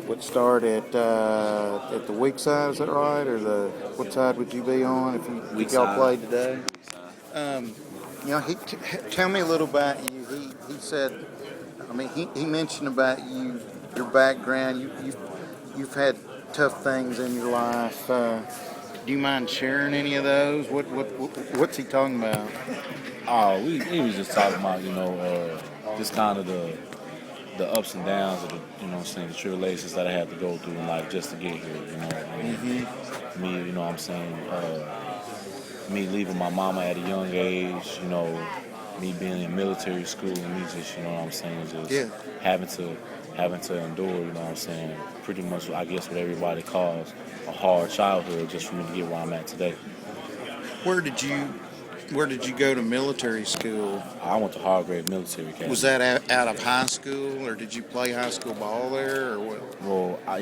would start at the weak side. Is that right, or what side would you be on Weak if y'all side. played today? Um, tell me a little about you. He said, he mentioned about you, your background. You've had tough things in your life. Do you mind sharing any of those? What's he talking about? Oh, we was just talking about, just kind of the ups and downs of what I'm saying, the tribulations that I had to go through in life just to get here, And me, what I'm saying, me leaving my mama at a young age, me being in military school, and me just, what I'm saying, just Yeah. having to having to endure, what I'm saying, pretty much I guess what everybody calls a hard childhood just for me to get where I'm at today. Where did you Where did you go to military school? I went to Hargrave Military Was Academy. that out of high school, or did you play high school ball there, or what? Well, I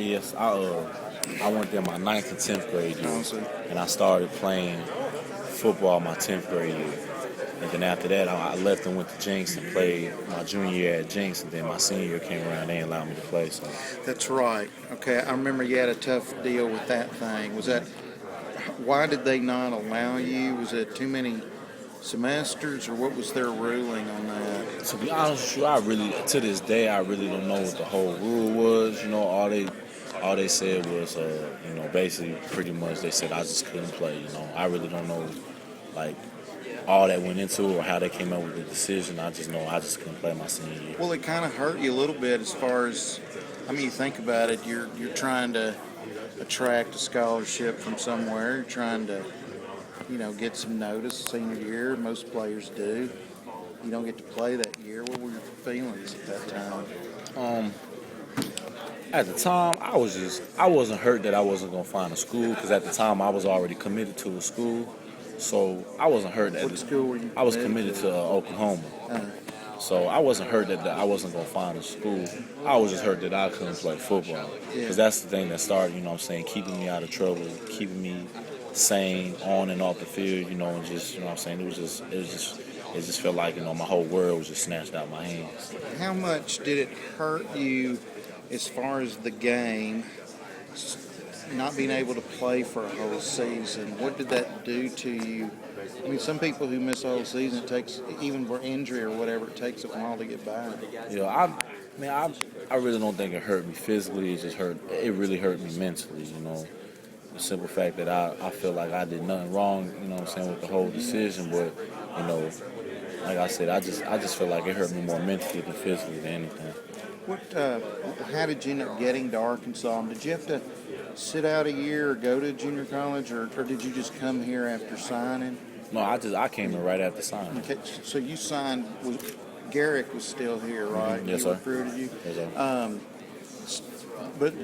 went there my ninth and 10th grade year, Honestly, and I started playing football my 10th grade year. And then after that, I left and went to Jinx and played my junior year at Jinx, and then my senior year came around, they allowed me to play. So that's right. Okay, I remember you had a tough deal with that thing. Was that Why did they not allow you? Was it too many semesters, or what was their ruling on that? to be honest with you, to this day, I really don't know what the whole rule was. All they said was, basically, pretty much, they said I just couldn't play. I really don't know, like, all that went into it or how they came up with the decision. I just know I just couldn't play my senior year. Well, it kind of hurt you a little bit as far as, you think about it. You're trying to attract a scholarship from somewhere. You're trying to, get some notice senior year. Most players do. You don't get to play that year. What were your feelings at that time? Um, at the time, I wasn't hurt that I wasn't gonna find a school because at the time I was already committed to a school, so I wasn't hurt that What school were you I was committed committed to Oklahoma. Uh, So I wasn't hurt that I wasn't gonna find a school. I was just hurt that I couldn't play football yeah. because that's the thing that started, keeping me out of trouble, keeping me sane on and off the field, and just, it just felt like, my whole world was just snatched out of my hands. How much did it hurt you as far as the game, not being able to play for a whole season? What did that do to you? Some people who miss a whole season, it takes, even for injury or whatever, it takes a while to get back. I really don't think it hurt me physically. It really hurt me mentally. The simple fact that I feel like I did nothing wrong. With the whole decision, but like I said, I just feel like it hurt me more mentally than physically than anything. How did you end up getting to Arkansas? Did you have to sit out a year or go to junior college, or did you just come here after signing? No, I came in right after signing. Okay, so you signed. Garrick was still here, right? Mm-hmm. Yes, he sir. Recruited you. Yes, sir. But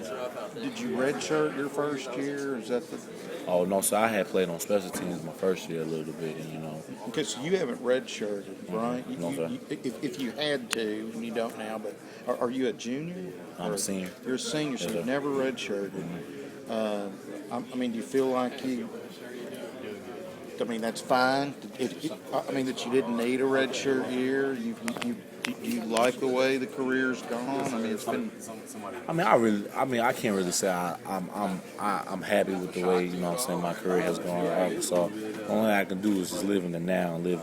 did you redshirt your first year? Is that the? Oh no, so I had played on special teams my first year a little bit, and Okay, so you haven't redshirted, right? No, sir. If you had to, and you don't now, but are you a junior? I'm a senior. You're a senior, so Yes, you've sir. never redshirted. Do you feel like you? That's fine. That you didn't need a redshirt year. You like the way the career's gone. It's been. I can't really say I'm happy with the way my career has gone at Arkansas. The only thing I can do is just live in the now and live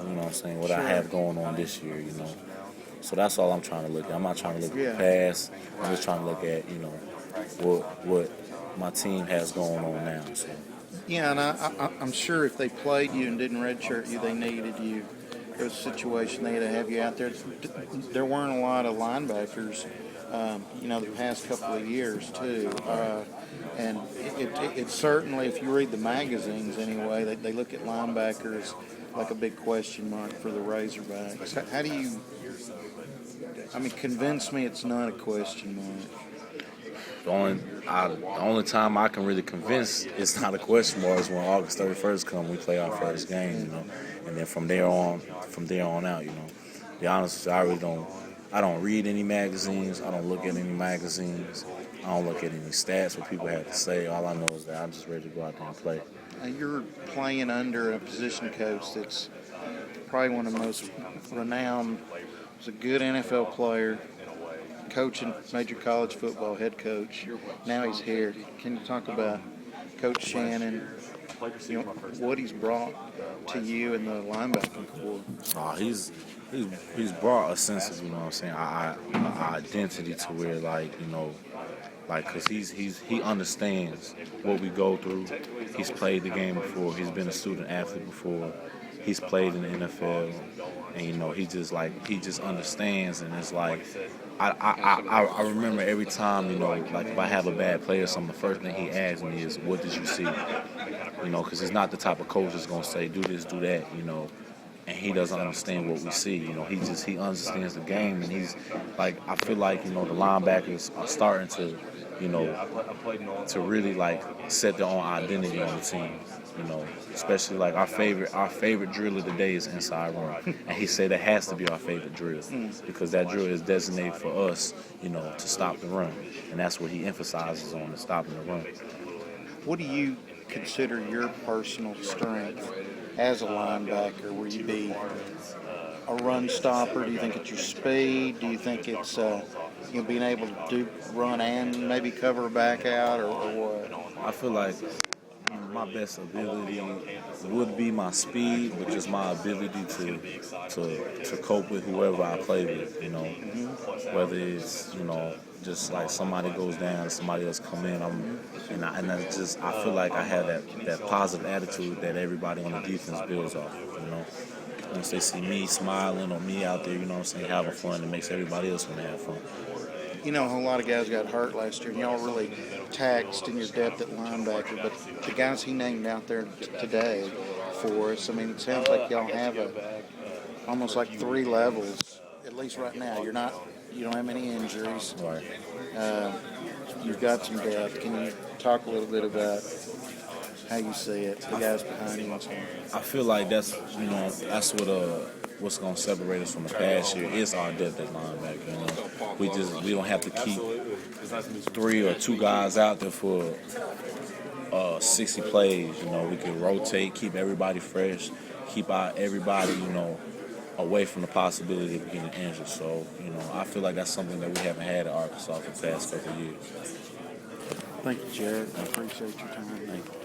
what I have going on this year. So that's all I'm trying to look at. I'm not trying to look at the past. I'm just trying to look at what my team has going on now. So. Yeah, and I'm sure if they played you and didn't redshirt you, they needed you. There was a situation they had to have you out there. There weren't a lot of linebackers, the past couple of years too. And it certainly, if you read the magazines anyway, they look at linebackers like a big question mark for the Razorbacks. How do you? Convince me it's not a question mark. The only time I can really convince it's not a question mark is when August 31st comes, we play our first game, and then from there on out, to be honest with you, I don't read any magazines, I don't look at any magazines, I don't look at any stats, what people have to say. All I know is that I'm just ready to go out there and play. You're playing under a position coach that's probably one of the most renowned. He's a good NFL player, coaching major college football, head coach. Now he's here. Can you talk about Coach Shannon, what he's brought to you in the linebacking corps? He's brought a sense of, you know what I'm saying, our identity to where, cause he understands what we go through. He's played the game before. He's been a student athlete before. He's played in the NFL, and he just understands. And it's like I remember every time, if I have a bad play or something, the first thing he asks me is, "What did you see?" Because he's not the type of coach that's gonna say, "Do this, do that," and he doesn't understand what we see. He understands the game, and he's like, I feel like the linebackers are starting to, to really set their own identity on the team. Especially our favorite drill of the day is inside run, and he said that has to be our favorite drill because that drill is designated for us, to stop the run, and that's what he emphasizes on, is stopping the run. What do you consider your personal strength as a linebacker? Will you be a run stopper? Do you think it's your speed? Do you think it's being able to run and maybe cover back out, or what? I feel like my best ability would be my speed, but just my ability to cope with whoever I play with. Whether it's just like somebody goes down, somebody else come in, I feel like I have that positive attitude that everybody on the defense builds off. Once they see me smiling or me out there, having fun, it makes everybody else want to have fun. A whole lot of guys got hurt last year, and y'all really taxed in your depth at linebacker. But the guys he named out there today for us, it sounds like y'all have almost like 3 levels, at least right now. You don't have many injuries. Right. You've got some depth. Can you talk a little bit about how you see it, the guys behind you? I feel like that's what's going to separate us from the past year is our depth at linebacker. We don't have to keep 3 or 2 guys out there for 60 plays. We can rotate, keep everybody fresh, keep everybody away from the possibility of getting injured. So I feel like that's something that we haven't had at Arkansas for the past couple of years. Thank you, Jarrett. I appreciate your time. Thank you.